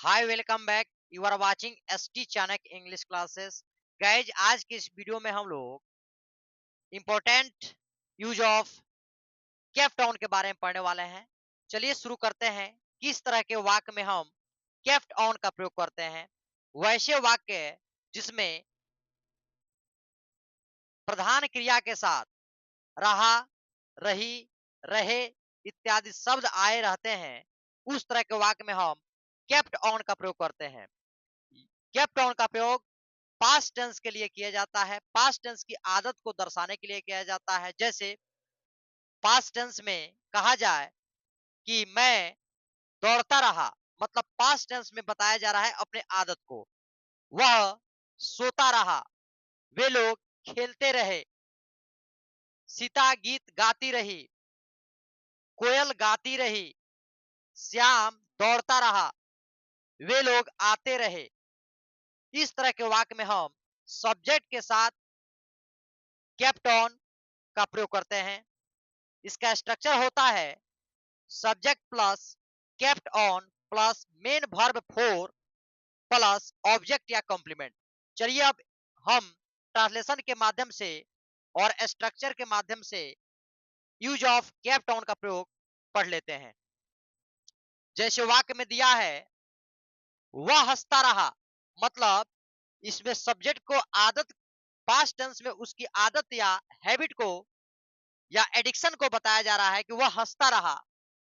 Hi welcome back. You are watching ST Chanak English classes. Guys, आज की इस video में हम लोग important use of kept on के बारे में पढ़ने वाले हैं। चलिए शुरू करते हैं। किस तरह के वाक्य में हम केप्ट ऑन का प्रयोग करते हैं। वैसे वाक्य जिसमें प्रधान क्रिया के साथ रहा, रही, रहे इत्यादि शब्द आए रहते हैं, उस तरह के वाक्य में हम केप्ट ऑन का प्रयोग करते हैं। केप्ट ऑन का प्रयोग पास्ट टेंस के लिए किया जाता है। पास्ट टेंस की आदत को दर्शाने के लिए किया जाता है। जैसे पास्ट टेंस में कहा जाए कि मैं दौड़ता रहा, मतलब पास्ट टेंस में बताया जा रहा है अपने आदत को। वह सोता रहा, वे लोग खेलते रहे, सीता गीत गाती रही, कोयल गाती रही, श्याम दौड़ता रहा, वे लोग आते रहे। इस तरह के वाक्य में हम सब्जेक्ट के साथ केप्ट ऑन का प्रयोग करते हैं। इसका स्ट्रक्चर होता है subject plus kept on plus main verb four plus object या कॉम्प्लीमेंट। चलिए अब हम ट्रांसलेशन के माध्यम से और स्ट्रक्चर के माध्यम से यूज ऑफ केप्ट ऑन का प्रयोग पढ़ लेते हैं। जैसे वाक्य में दिया है वह हंसता रहा, मतलब इसमें सब्जेक्ट को आदत, पास्ट टेंस में उसकी आदत या हैबिट को या एडिक्शन को बताया जा रहा है कि वह हंसता रहा।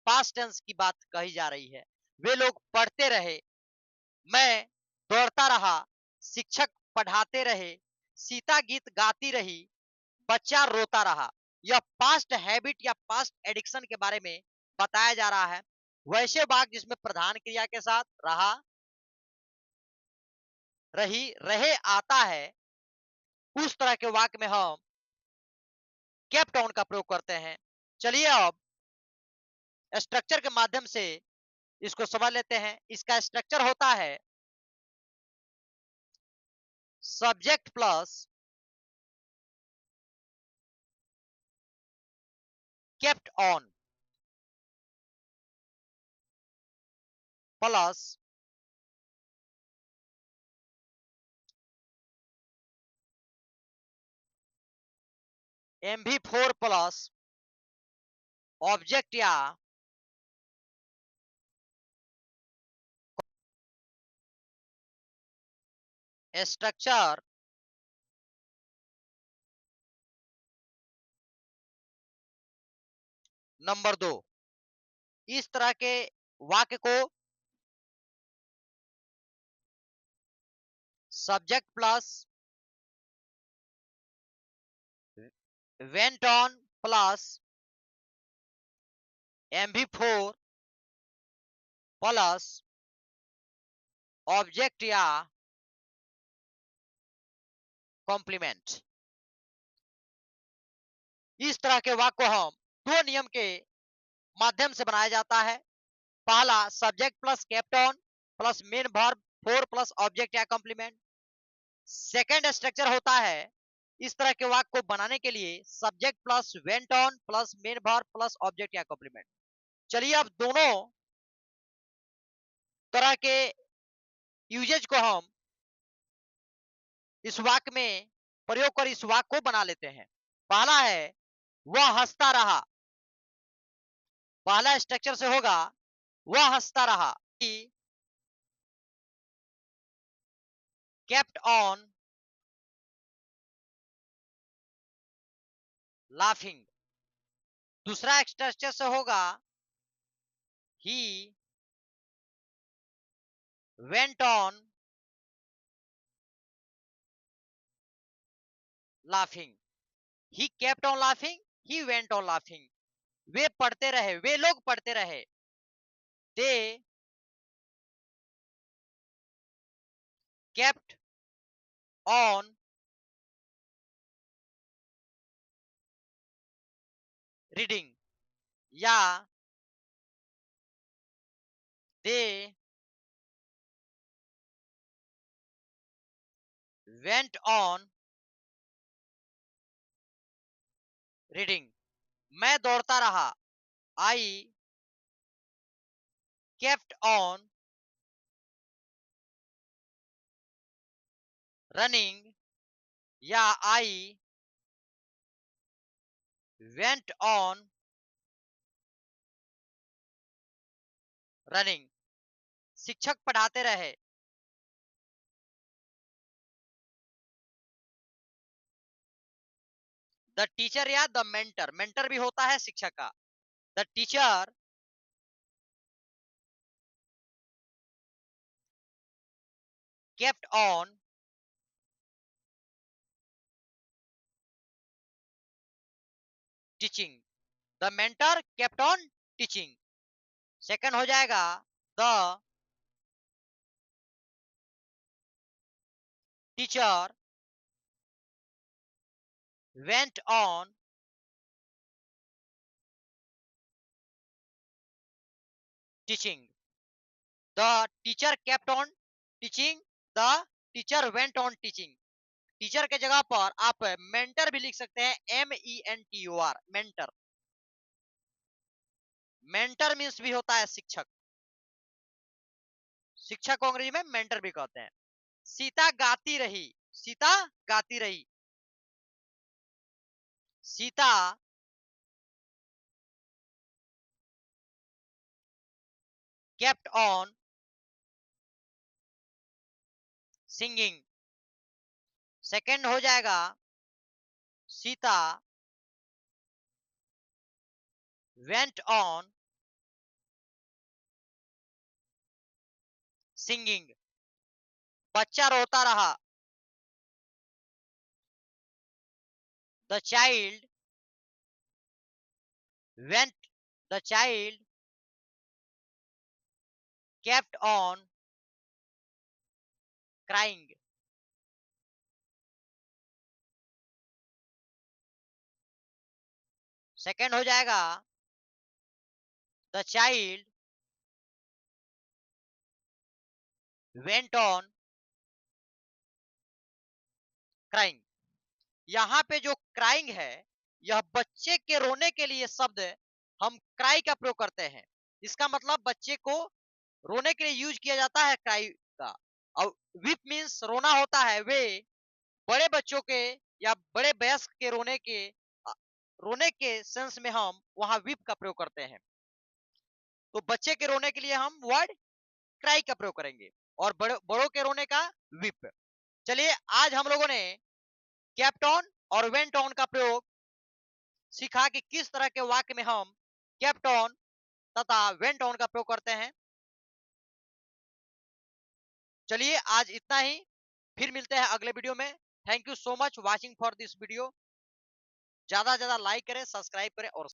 पास्ट टेंस की बात कही जा रही है। वे लोग पढ़ते रहे, मैं दौड़ता रहा, शिक्षक पढ़ाते रहे, सीता गीत गाती रही, बच्चा रोता रहा। यह पास्ट हैबिट या पास्ट एडिक्शन के बारे में बताया जा रहा है। वैसे वाक्य जिसमें प्रधान क्रिया के साथ रहा, रही, रहे आता है, उस तरह के वाक्य में हम केप्ट ऑन का प्रयोग करते हैं। चलिए अब स्ट्रक्चर के माध्यम से इसको समझ लेते हैं। इसका स्ट्रक्चर होता है subject plus kept on plus MV4 plus object या स्ट्रक्चर नंबर 2। इस तरह के वाक्य को subject plus went on plus MV4 plus object या कॉम्प्लीमेंट, इस तरह के वाक्य को हम दो नियम के माध्यम से बनाया जाता है। पहला subject plus kept on plus main verb four plus object या कॉम्प्लीमेंट। सेकेंड स्ट्रक्चर होता है इस तरह के वाक्य को बनाने के लिए subject plus went on plus main verb plus object या कॉम्प्लीमेंट। चलिए अब दोनों तरह के यूजेज को हम इस वाक्य में प्रयोग कर इस वाक्य को बना लेते हैं। पहला है वह हंसता रहा। पहला स्ट्रक्चर से होगा वह हंसता रहा, केप्ट ऑन लाफिंग। दूसरा स्ट्रक्चर से होगा he went on laughing. He kept on laughing, he went on laughing. वे पढ़ते रहे, वे लोग पढ़ते रहे। दे केप्ट ऑन रीडिंग, या दे वेंट ऑन रीडिंग। मैं दौड़ता रहा, आई केप्ट ऑन रनिंग या आई वेंट ऑन रनिंग। शिक्षक पढ़ाते रहे। द टीचर या द मेंटर, मेंटर भी होता है शिक्षक का। The teacher kept on teaching. The mentor kept on teaching. Second हो जाएगा the teacher went on teaching. The teacher kept on teaching. The teacher went on teaching. Teacher के जगह पर आप मेंटर भी लिख सकते हैं, MENTOR, मेंटर। मेंटर मीन्स भी होता है शिक्षक। शिक्षक को अंग्रेजी में मेंटर भी कहते हैं। सीता गाती रही। सीता गाती रही। Sita kept on singing. Second हो जाएगा सीता वेंट ऑन सिंगिंग। बच्चा रोता रहा। The child went the child kept on crying. Second हो जाएगा the child went on crying. यहाँ पे जो क्राइंग है, यह बच्चे के रोने के लिए शब्द हम क्राई का प्रयोग करते हैं। इसका मतलब बच्चे को रोने के लिए यूज किया जाता है क्राई का। और वीप मीन्स रोना होता है। वे बड़े बच्चों के या बड़े वयस्क के रोने के सेंस में हम वहां वीप का प्रयोग करते हैं। तो बच्चे के रोने के लिए हम वर्ड क्राई का प्रयोग करेंगे और बड़ों के रोने का वीप। चलिए, आज हम लोगों ने केप्ट ऑन और वेंट ऑन का प्रयोग सीखा कि किस तरह के वाक्य में हम केप्ट ऑन तथा वेंट ऑन का प्रयोग करते हैं। चलिए, आज इतना ही। फिर मिलते हैं अगले वीडियो में। Thank you so much watching for this video. ज्यादा से ज्यादा लाइक करें, सब्सक्राइब करें और